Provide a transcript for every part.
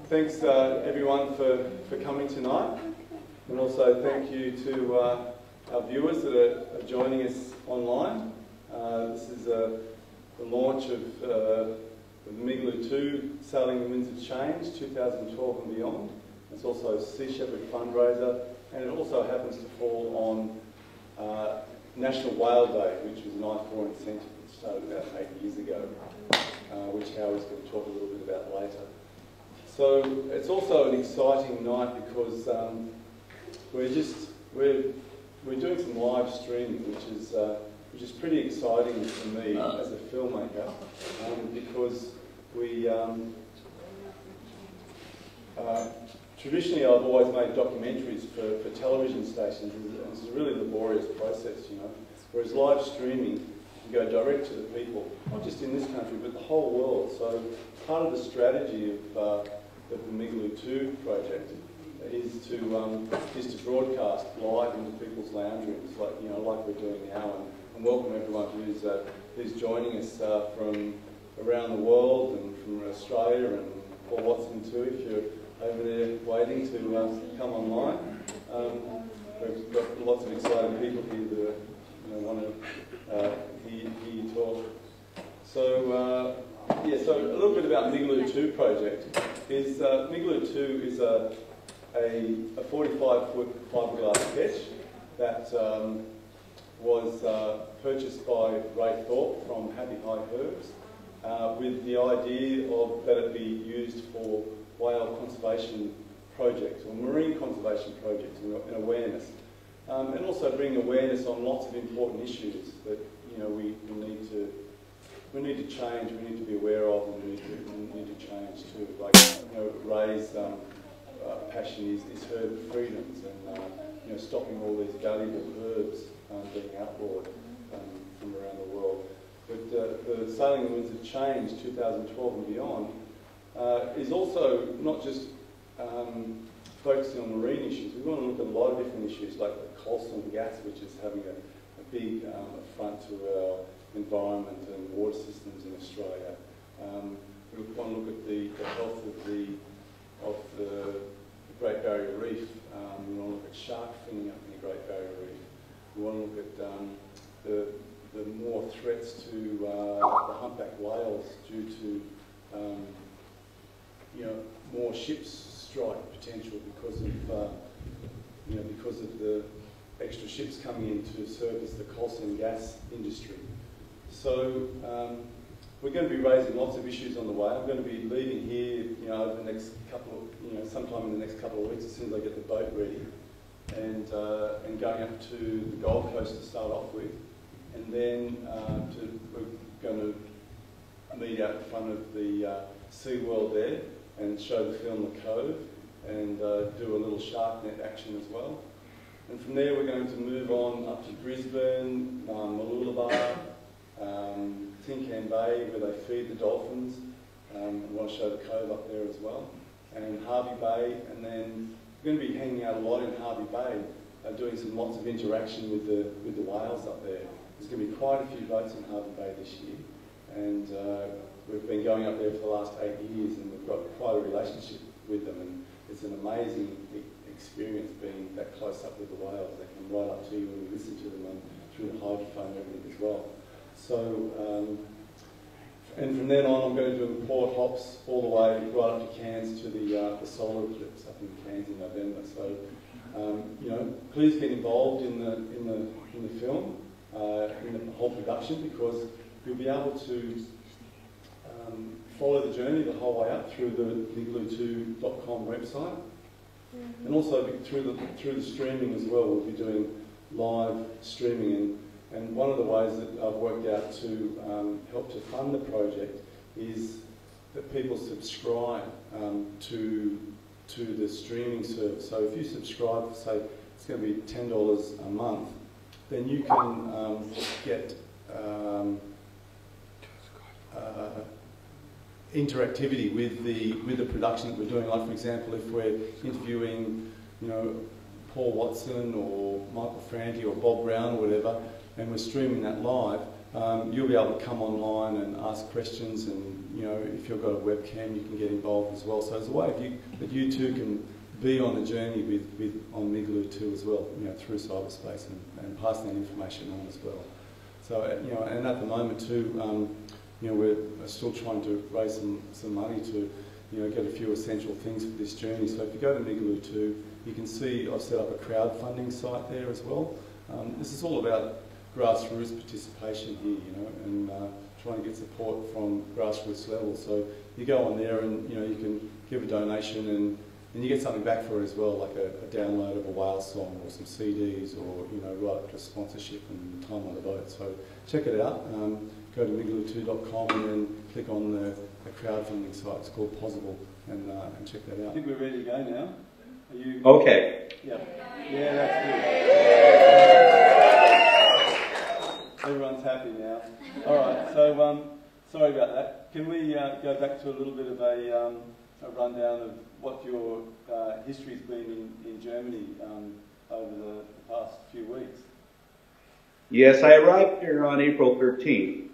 Thanks everyone for coming tonight, and also thank you to our viewers that are joining us online. This is the launch of the Migaloo 2 Sailing the Winds of Change 2012 and beyond. It's also a Sea Shepherd fundraiser, and it also happens to fall on National Whale Day, which was an I4 incentive that started about 8 years ago, which Howard's going to talk a little bit about later. So it's also an exciting night because we're doing some live streaming, which is pretty exciting for me as a filmmaker, because we traditionally I've always made documentaries for television stations, and it's a really laborious process, you know. Whereas live streaming, you go direct to the people, not just in this country but the whole world. So part of the strategy of the Migaloo 2 project is to broadcast live into people's lounge rooms, like we're doing now, and welcome everyone who's joining us from around the world and from Australia, and Paul Watson too, if you're over there waiting to come online. We've got lots of exciting people here that want to hear you talk. So so a little bit about Migaloo 2 project. Migaloo 2 is a 45-foot fiberglass sketch that was purchased by Ray Thorpe from Happy High Herbs, with the idea that it be used for whale conservation projects or marine conservation projects and awareness, and also bring awareness on lots of important issues that we need to change, we need to be aware of, and we need to change too. Like Ray's passion is herb freedoms, and stopping all these valuable herbs being outlawed from around the world. But the Sailing the Winds of Change 2012 and beyond is also not just focusing on marine issues. We want to look at a lot of different issues, like the coal seam gas, which is having a big affront to our environment and water systems in Australia. We want to look at the health of the Great Barrier Reef. We want to look at shark finning up in the Great Barrier Reef. We want to look at the more threats to the humpback whales due to more ships strike potential because of the extra ships coming in to service the coal seam gas industry. So we're going to be raising lots of issues on the way. I'm going to be leaving here, over the next sometime in the next couple of weeks, as soon as I get the boat ready, and going up to the Gold Coast to start off with, and then we're going to meet out in front of the SeaWorld there and show the film The Cove, and do a little shark net action as well. And from there we're going to move on up to Brisbane, Mooloolaba, Tin Can Bay, where they feed the dolphins. I want to show the Cove up there as well, and Harvey Bay, and then we're going to be hanging out a lot in Harvey Bay, doing lots of interaction with the whales up there. There's going to be quite a few boats in Harvey Bay this year, and we've been going up there for the last 8 years, and we've got quite a relationship with them, and it's an amazing experience being that close up with the whales. They come right up to you and listen to them through the hydrophone and everything as well. So, and from then on, I'm going to import hops all the way right up to Cairns to the solar eclipse up in Cairns in November. So, please get involved in the film, in the whole production, because you'll be able to follow the journey the whole way up through the migaloo2.com website, and also through the streaming as well. We'll be doing live streaming, and one of the ways that I've worked out to help to fund the project is that people subscribe to the streaming service. So if you subscribe, say it's going to be $10 a month, then you can get interactivity with the production that we're doing. Like, for example, if we're interviewing Paul Watson or Michael Franti or Bob Brown or whatever, and we're streaming that live, you'll be able to come online and ask questions, and you know, if you've got a webcam, you can get involved as well. So there's a way that you too can be on the journey on Migaloo too as well, you know, through cyberspace and pass that information on as well. So you know, and at the moment too, you know, we're still trying to raise some money to, you know, get a few essential things for this journey. So if you go to Migaloo too, you can see I've set up a crowdfunding site there as well. This is all about grassroots participation here, you know, and trying to get support from grassroots level. So you go on there and, you know, you can give a donation and you get something back for it as well, like a download of a whale song or some CDs, or, you know, right up to sponsorship and time on the boat. So check it out. Go to migaloo2.com and then click on the crowdfunding site. It's called Possible, and check that out. I think we're ready to go now. Are you? Okay. Yeah. Yeah, that's good. Everyone's happy now. All right. So sorry about that. Can we go back to a little bit of a rundown of what your history's been in Germany over the past few weeks? Yes, I arrived here on April 13th,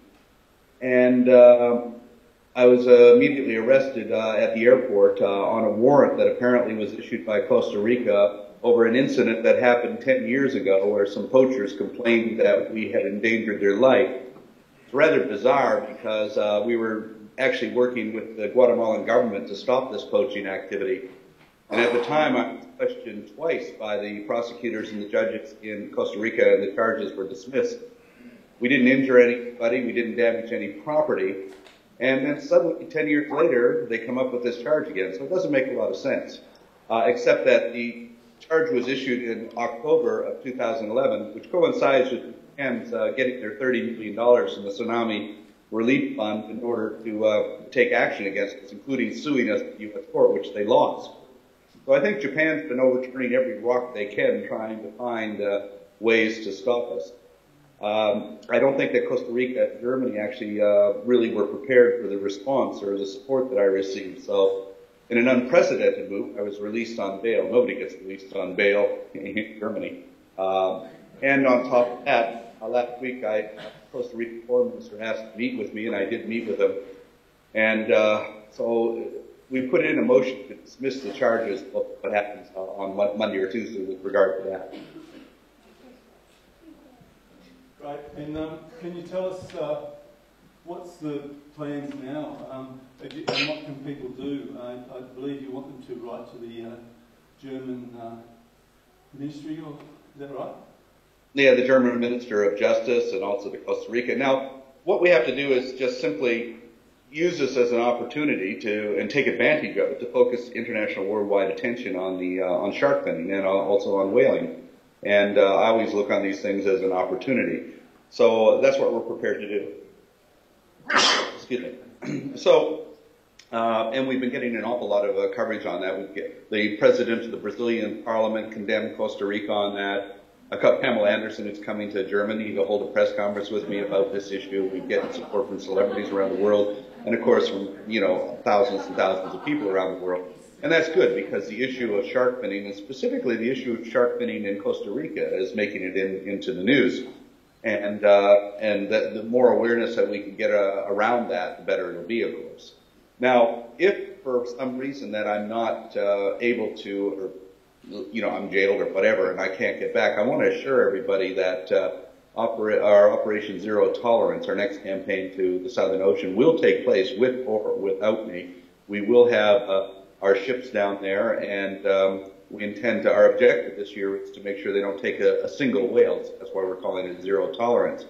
and I was immediately arrested at the airport on a warrant that apparently was issued by Costa Rica over an incident that happened 10 years ago where some poachers complained that we had endangered their life. It's rather bizarre because we were actually working with the Guatemalan government to stop this poaching activity. And at the time, I was questioned twice by the prosecutors and the judges in Costa Rica, and the charges were dismissed. We didn't injure anybody, we didn't damage any property, and then suddenly, 10 years later, they come up with this charge again. So it doesn't make a lot of sense, except that the charge was issued in October of 2011, which coincides with Japan's getting their $30 million from the Tsunami Relief Fund in order to take action against us, including suing us at the U.S. court, which they lost. So I think Japan's been overturning every rock they can, trying to find ways to stop us. I don't think that Costa Rica and Germany actually really were prepared for the response or the support that I received. So in an unprecedented move, I was released on bail. Nobody gets released on bail in Germany. And on top of that, last week, Costa Rican Foreign Minister asked to meet with me, and I did meet with him. And so we put in a motion to dismiss the charges of what happens on Monday or Tuesday with regard to that. Right, and can you tell us what's the plans now, and what can people do? I believe you want them to write to the German ministry, or is that right? Yeah, the German Minister of Justice and also to Costa Rica. Now, what we have to do is just simply use this as an opportunity to, and take advantage of it, to focus international worldwide attention on the on shark finning and also on whaling. And I always look on these things as an opportunity. So that's what we're prepared to do. Excuse me. So, and we've been getting an awful lot of coverage on that. We get the president of the Brazilian Parliament condemned Costa Rica on that. Pamela Anderson is coming to Germany to hold a press conference with me about this issue. We get support from celebrities around the world, and of course from, you know, thousands and thousands of people around the world. And that's good, because the issue of shark finning, and specifically the issue of shark finning in Costa Rica, is making it into the news. And the more awareness that we can get around that, the better it'll be, of course. Now, if for some reason that I'm not able to, or you know, I'm jailed or whatever, and I can't get back, I want to assure everybody that our Operation Zero Tolerance, our next campaign to the Southern Ocean, will take place with or without me. We will have our ships down there, and we intend to, our objective this year is to make sure they don't take a single whale. So that's why we're calling it Zero Tolerance.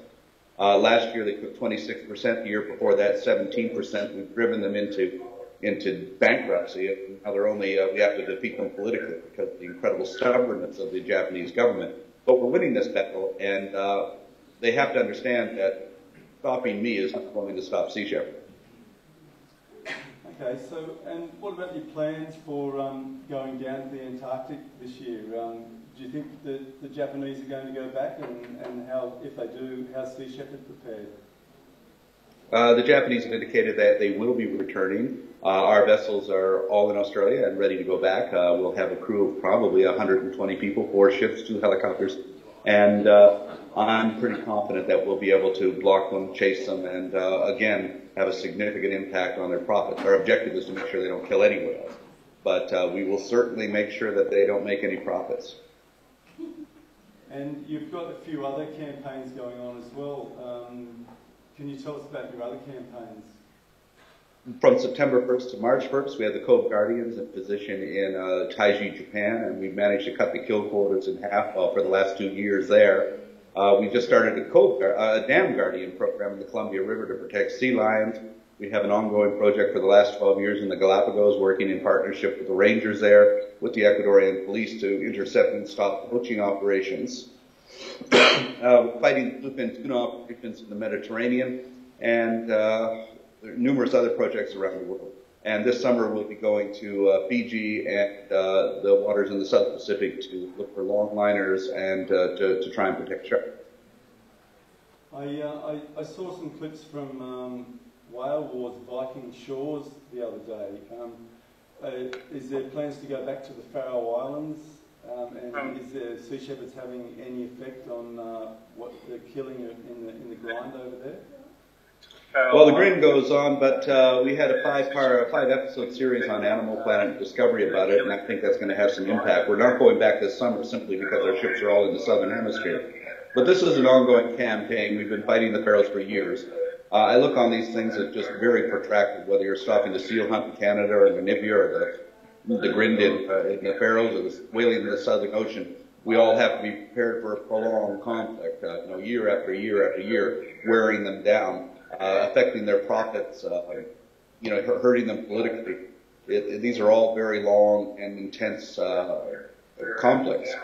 Last year they took 26%. The year before that, 17%. We've driven them into bankruptcy. And now they're only, we have to defeat them politically because of the incredible stubbornness of the Japanese government. But we're winning this battle, and they have to understand that stopping me is not going to stop Sea Shepherd. Okay, so, and what about your plans for going down to the Antarctic this year? Do you think that the Japanese are going to go back, and how, if they do, how's Sea Shepherd prepared? The Japanese have indicated that they will be returning. Our vessels are all in Australia and ready to go back. We'll have a crew of probably 120 people, 4 ships, 2 helicopters, And I'm pretty confident that we'll be able to block them, chase them, and again, have a significant impact on their profits. Our objective is to make sure they don't kill any whales, but we will certainly make sure that they don't make any profits. And you've got a few other campaigns going on as well. Can you tell us about your other campaigns? From September 1st to March 1st, we had the Cove Guardians in position in Taiji, Japan, and we managed to cut the kill quotas in half for the last 2 years there. We just started a Dam Guardian program in the Columbia River to protect sea lions. We have an ongoing project for the last 12 years in the Galapagos, working in partnership with the rangers there, with the Ecuadorian police to intercept and stop poaching operations. Fighting bluefin tuna operations in the Mediterranean, and there are numerous other projects around the world. And this summer we'll be going to Fiji and the waters in the South Pacific to look for longliners and to try and protect sharks. I saw some clips from Whale Wars Viking Shores the other day. Is there plans to go back to the Faroe Islands? And is the sea shepherds having any effect on what they're killing in the grind over there? Well, the grin goes on, but we had a five-episode series on Animal Planet Discovery about it, and I think that's going to have some impact. We're not going back this summer simply because our ships are all in the southern hemisphere. But this is an ongoing campaign. We've been fighting the Faroes for years. I look on these things as just very protracted, whether you're stopping the seal hunt in Canada or Namibia or the grind in the Faroes or the whaling in the Southern Ocean. We all have to be prepared for a prolonged conflict, year after year after year, wearing them down. Affecting their profits, hurting them politically. These are all very long and intense conflicts.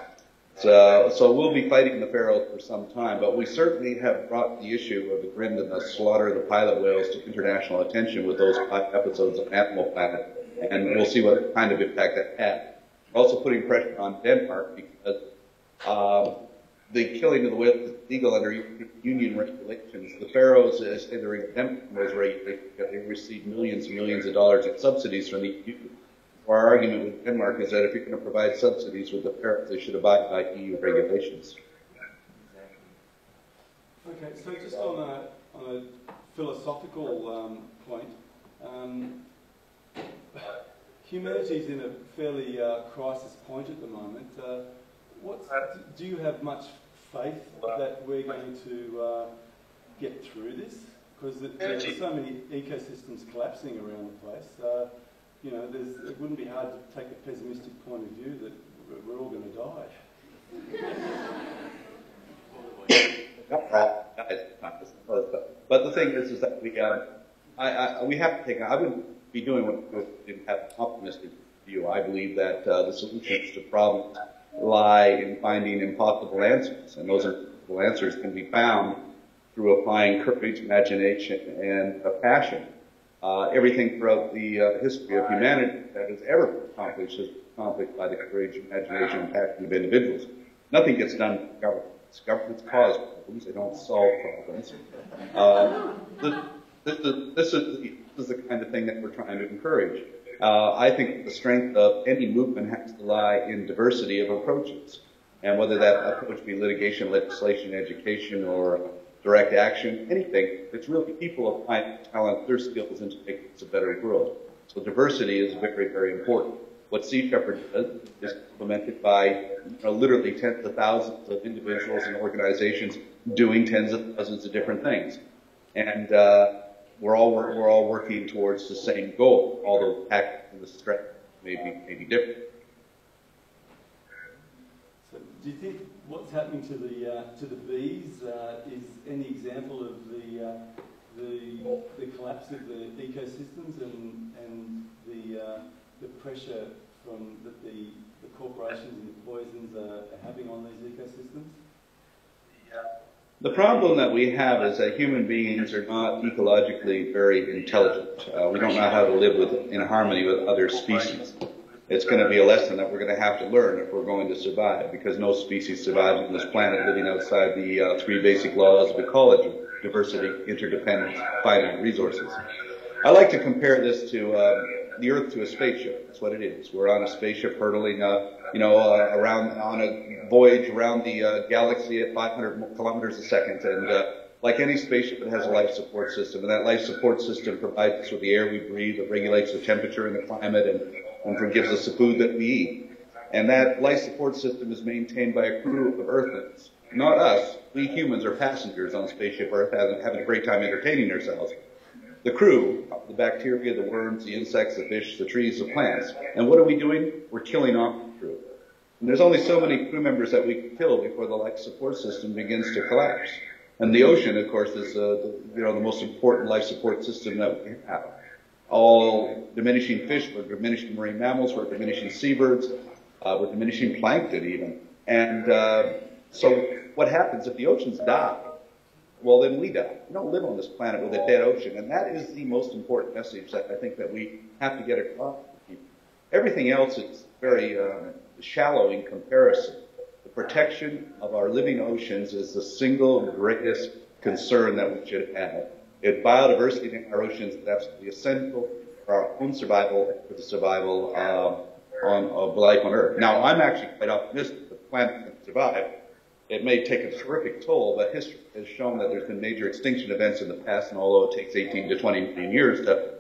So we'll be fighting the Faroes for some time, but we certainly have brought the issue of the grind and the slaughter of the pilot whales to international attention with those 5 episodes of Animal Planet, and we'll see what kind of impact that had. We're also putting pressure on Denmark because the killing of the whale is legal under union regulations. The Faroes, as they're exempt from those regulations, they receive millions and millions of dollars in subsidies from the EU. Our argument with Denmark is that if you're going to provide subsidies with the Faroes, they should abide by EU regulations. Okay, so just on a philosophical point, humanity's in a fairly crisis point at the moment. Do you have much faith that we're going to get through this? Because there's so many ecosystems collapsing around the place. It wouldn't be hard to take a pessimistic point of view that we're all going to die. But the thing is that we have to take. I wouldn't be doing what we didn't have an optimistic view. I believe that the solutions to problems lie in finding impossible answers, and those impossible answers can be found through applying courage, imagination, and passion. Everything throughout the history of humanity that has ever been accomplished is accomplished by the courage, imagination, and passion of individuals. Nothing gets done by governments. Governments cause problems; they don't solve problems. This is the kind of thing that we're trying to encourage. I think the strength of any movement has to lie in diversity of approaches. And whether that approach be litigation, legislation, education, or direct action, anything, it's really people applying talent, their skills into making this a better world. So diversity is very, very important. What Sea Shepherd does is implemented by literally tens of thousands of individuals and organizations doing tens of thousands of different things. And we're all working towards the same goal, although the tactics and the strength may be different. So, do you think what's happening to the bees is any example of the collapse of the ecosystems and the pressure from that the corporations and the poisons are having on these ecosystems? The problem that we have is that human beings are not ecologically very intelligent. We don't know how to live in harmony with other species. It's going to be a lesson that we're going to have to learn if we're going to survive, because no species survives on this planet living outside the 3 basic laws of ecology: diversity, interdependence, finite resources. I like to compare this to the Earth to a spaceship. That's what it is. We're on a spaceship hurtling, around on a voyage around the galaxy at 500 kilometers a second. And like any spaceship, it has a life support system, and that life support system provides us with the air we breathe, it regulates the temperature and the climate, and gives us the food that we eat. And that life support system is maintained by a crew of Earthlings. Not us. We humans are passengers on Spaceship Earth, having a great time entertaining ourselves. The crew, the bacteria, the worms, the insects, the fish, the trees, the plants. And what are we doing? We're killing off the crew. And there's only so many crew members that we can kill before the life support system begins to collapse. And the ocean, of course, is the most important life support system that we have. All diminishing fish, we're diminishing marine mammals, we're diminishing seabirds, we're diminishing plankton even. And so what happens if the oceans die? Well, then we die. We don't live on this planet with a dead ocean. And that is the most important message that I think that we have to get across to people. Everything else is very shallow in comparison. The protection of our living oceans is the single greatest concern that we should have. Biodiversity in our oceans is absolutely essential for our own survival and for the survival of life on Earth. Now, I'm actually quite optimistic that the planet can survive. It may take a terrific toll, but history has shown that there's been major extinction events in the past, and although it takes 18 to 20 million years to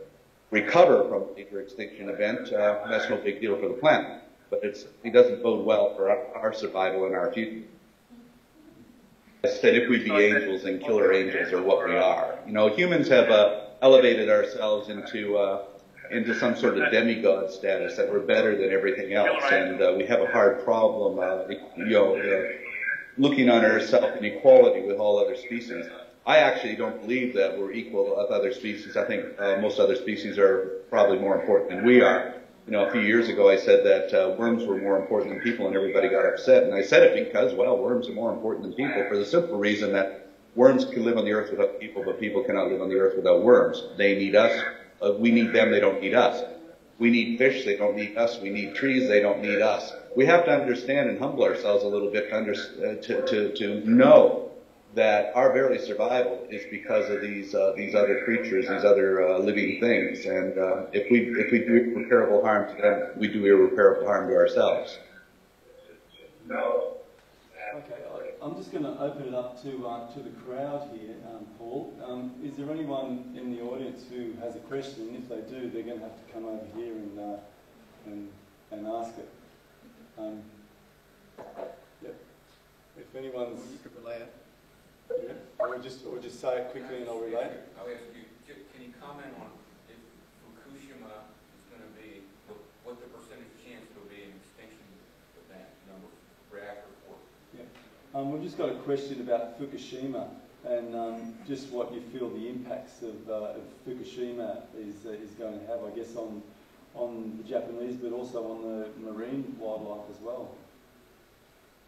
recover from a major extinction event, that's no big deal for the planet. But it doesn't bode well for our survival and our future. I said if we be angels, then killer angels are what we are. Humans have elevated ourselves into some sort of demigod status, that we're better than everything else, and we have a hard problem, looking on ourselves in equality with all other species. I actually don't believe that we're equal with other species. I think most other species are probably more important than we are. A few years ago I said that worms were more important than people, and everybody got upset. And I said it because, well, worms are more important than people for the simple reason that worms can live on the earth without people, but people cannot live on the earth without worms. They need us. We need them. They don't need us. We need fish. They don't need us. We need trees. They don't need us. We have to understand and humble ourselves a little bit to know that our very survival is because of these other creatures, these other living things, and if we do irreparable harm to them, we do irreparable harm to ourselves. Okay, I'm just going to open it up to the crowd here, Paul. Is there anyone in the audience who has a question? If they do, they're going to have to come over here and ask it. Yep. If anyone's... You could relay it. Yeah, or just say it quickly and I'll relay it. I'll ask you, can you comment on if Fukushima is going to be, what the percentage chance there will be an extinction of that number reactor for? Yeah. We've just got a question about Fukushima and just what you feel the impacts of Fukushima is going to have, I guess, on the Japanese, but also on the marine wildlife as well.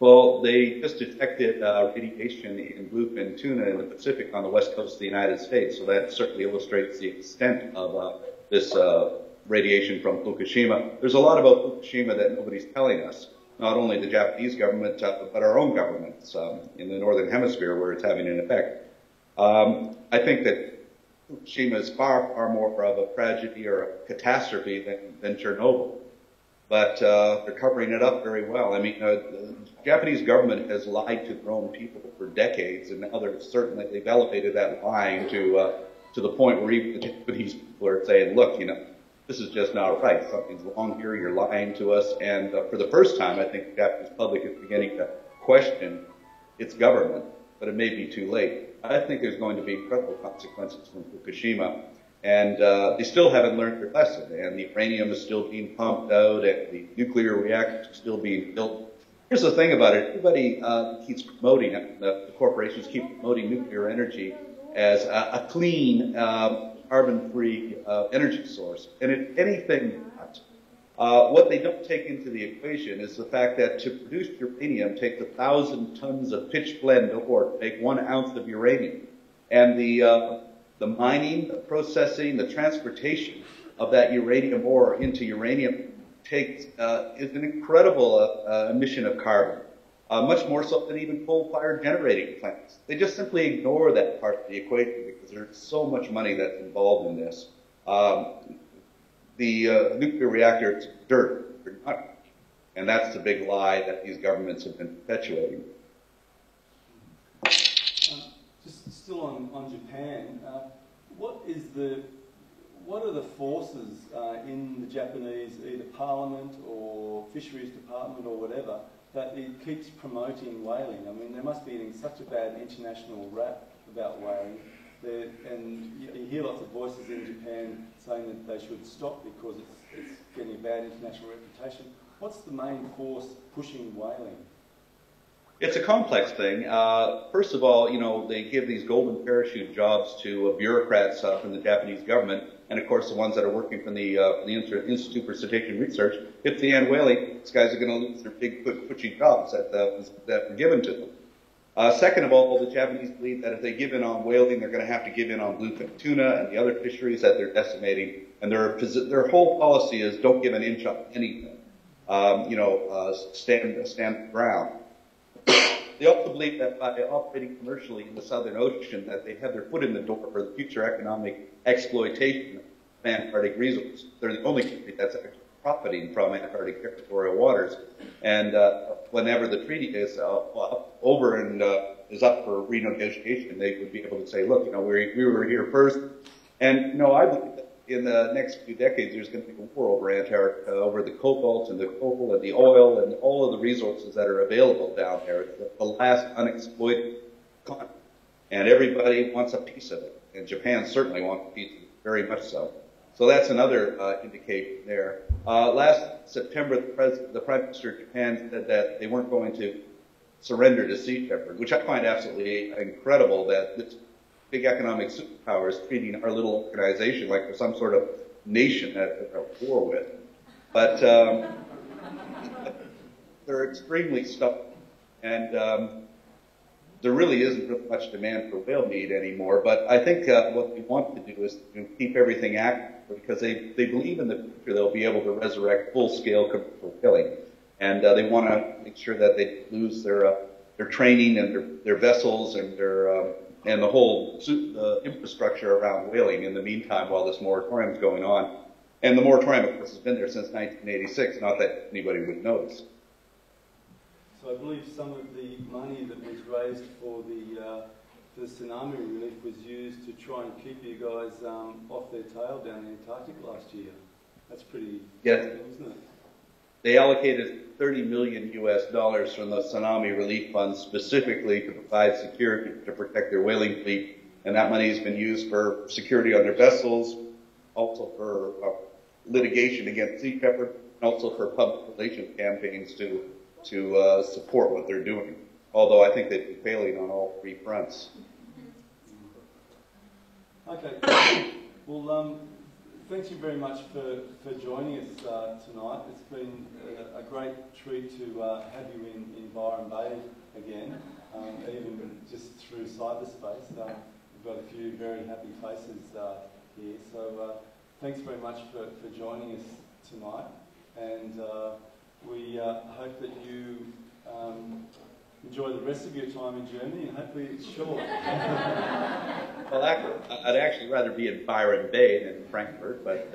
Well, they just detected radiation in bluefin tuna in the Pacific on the west coast of the United States, so that certainly illustrates the extent of this radiation from Fukushima. There's a lot about Fukushima that nobody's telling us, not only the Japanese government, but our own governments in the Northern Hemisphere where it's having an effect. I think that Fukushima is far, far more of a tragedy or a catastrophe than Chernobyl. But they're covering it up very well. I mean, the Japanese government has lied to their own people for decades, and now they've elevated that lying to the point where even the Japanese people are saying, look, this is just not right. Something's wrong here. You're lying to us. And for the first time, I think the Japanese public is beginning to question its government, but it may be too late. I think there's going to be incredible consequences from Fukushima. And they still haven't learned their lesson, and the uranium is still being pumped out, and the nuclear reactors are still being built. Here's the thing about it. Everybody keeps promoting it. The corporations keep promoting nuclear energy as a clean, carbon-free energy source. And if anything not, what they don't take into the equation is the fact that to produce uranium takes 1,000 tons of pitch blende ore to make 1 ounce of uranium. And the mining, the processing, the transportation of that uranium ore into uranium is an incredible emission of carbon, much more so than even coal-fired generating plants. They just simply ignore that part of the equation because there's so much money that's involved in this. The the nuclear reactor is dirt. And that's the big lie that these governments have been perpetuating. Just still on Japan, what are the forces in the Japanese, either parliament or fisheries department or whatever, that it keeps promoting whaling? I mean, they must be getting such a bad international rap about whaling. And you hear lots of voices in Japan saying that they should stop because it's getting a bad international reputation. What's the main force pushing whaling? It's a complex thing. First of all, you know, they give these golden parachute jobs to bureaucrats from the Japanese government, and of course the ones that are working from the Institute for Cetacean Research. If they end whaling, these guys are going to lose their big pushy jobs that were given to them. Second of all, the Japanese believe that if they give in on whaling, they're going to have to give in on bluefin tuna and the other fisheries that they're decimating. And their whole policy is don't give an inch on anything. Stand ground. They also believe that by operating commercially in the Southern Ocean, that they have their foot in the door for the future economic exploitation of Antarctic resources. They're the only country that's actually profiting from Antarctic territorial waters. And whenever the treaty is over and is up for renegotiation, they would be able to say, look, you know, we were here first. And, you know, I believe that in the next few decades, there's going to be a war over Antarctica, over the cobalt and the coal and the oil and all of the resources that are available down there. It's the last unexploited continent. And everybody wants a piece of it. And Japan certainly wants a piece of it, very much so. So that's another indication there. Last September, the Prime Minister of Japan said that they weren't going to surrender to Sea Shepherd, which I find absolutely incredible that this big economic superpower is treating our little organization like we're some sort of nation that they're at war with. But they're extremely stubborn, and there really isn't really much demand for whale meat anymore. But I think what we want to do is to keep everything active, because they believe in the future they'll be able to resurrect full-scale commercial whaling. And they want to make sure that they lose their training and their vessels and and the whole infrastructure around whaling in the meantime while this moratorium is going on. And the moratorium, of course, has been there since 1986, not that anybody would notice. So I believe some of the money that was raised for the tsunami relief was used to try and keep you guys off their tail down in Antarctic last year. That's pretty good, isn't it? They allocated $30 million from the tsunami relief fund specifically to provide security to protect their whaling fleet, and that money has been used for security on their vessels, also for litigation against Sea Shepherd, and also for public relations campaigns to support what they're doing. Although I think they've been failing on all three fronts. Okay. Well, thank you very much for joining us tonight. It's been a great treat to have you in Byron Bay again, even just through cyberspace. We've got a few very happy faces here. So thanks very much for joining us tonight. And we hope that you enjoy the rest of your time in Germany, and hopefully it's short. Well, I'd actually rather be in Byron Bay than Frankfurt, but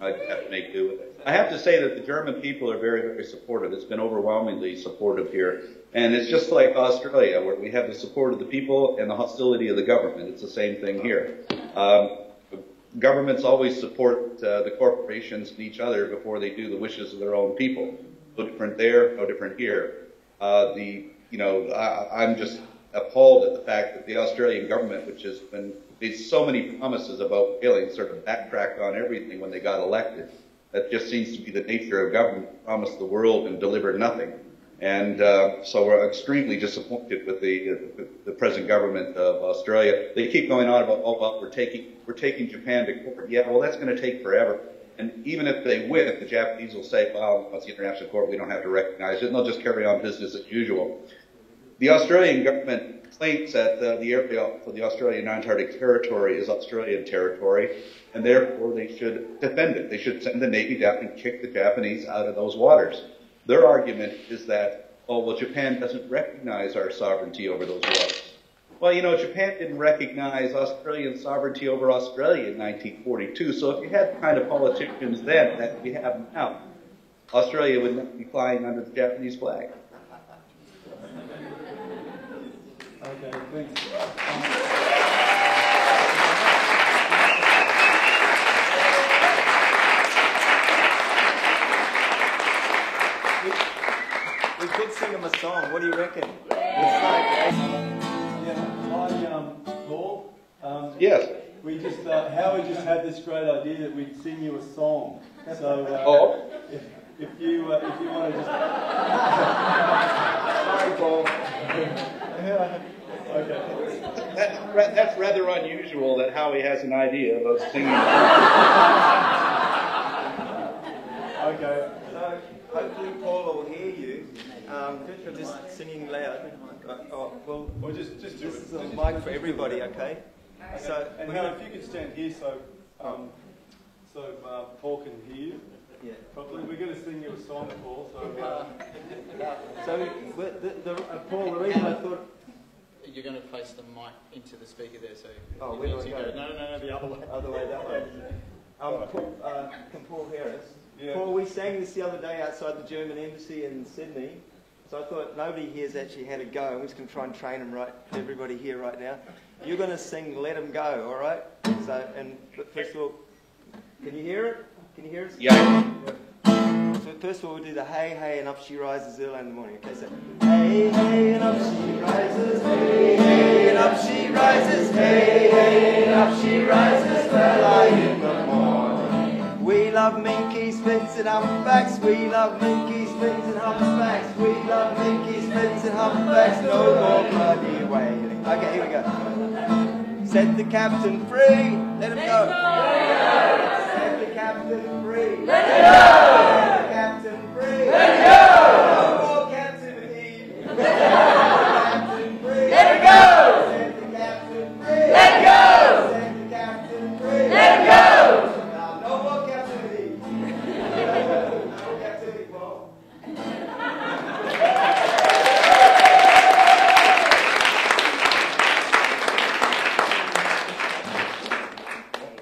I'd have to make do with it. I have to say that the German people are very, very supportive. It's been overwhelmingly supportive here. And it's just like Australia, where we have the support of the people and the hostility of the government. It's the same thing here. Governments always support the corporations and each other before they do the wishes of their own people. No different there, no different here. I'm just appalled at the fact that the Australian government, which has been made so many promises about whaling, sort of backtracked on everything when they got elected. That just seems to be the nature of government: promise the world and deliver nothing. And so we're extremely disappointed with the present government of Australia. They keep going on about, oh, well, we're taking Japan to court. Yeah, well, that's going to take forever. And even if they win, the Japanese will say, well, it's the international court, we don't have to recognize it, and they'll just carry on business as usual. The Australian government claims that the area for the Australian Antarctic territory is Australian territory, and therefore they should defend it. They should send the Navy down and kick the Japanese out of those waters. Their argument is that, oh, well, Japan doesn't recognize our sovereignty over those waters. Well, you know, Japan didn't recognize Australian sovereignty over Australia in 1942, so if you had the kind of politicians then that we have now, Australia would not be flying under the Japanese flag. Okay, thanks. We could sing him a song. What do you reckon? Paul? Yes. We just, Howard just had this great idea that we'd sing you a song. So, if you want to just... Sorry, Paul. Okay. That's rather unusual that Howie has an idea of us singing. Okay. So, hopefully Paul will hear you. Just singing loud. Well, Or just do this it. is a mic for everybody, okay? So, And Howard, if you could stand here so Paul can hear you. yeah. Properly. We're going to sing you a song, Paul. So, Paul, the reason I thought... You're going to place the mic into the speaker there, so... Oh, where do I go? No, the other way. Other way, that way. Can Paul hear us? Yeah. Paul, we sang this the other day outside the German embassy in Sydney. So I thought nobody here's actually had a go. I'm just going to try and train them everybody here right now. You're going to sing Let 'Em Go, all right? So, but first of all, can you hear it? Can you hear us? Yeah. So first of all, we'll do the hey, hey, and up she rises early in the morning. Okay, so hey, hey, and up she rises, hey, hey, and up she rises, hey, hey, and up she rises early in the morning. We love minky spins and humpbacks, we love minky spins and humpbacks, we love minky spins and humpbacks, no more bloody wailing. Okay, here we go. Set the captain free, let him go. Set the captain free, let him go. Captain free. Let it go! No more captivity. Let the captain free. Let it go! Let the captain free. Let it go! Let the captain free. Let it go! Now, no more captivity. No more captivity, Paul.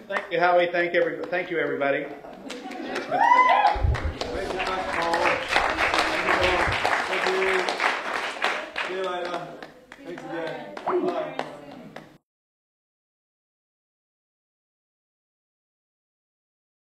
Thank you, Howie. Thank you, everybody. Thank you. See you later.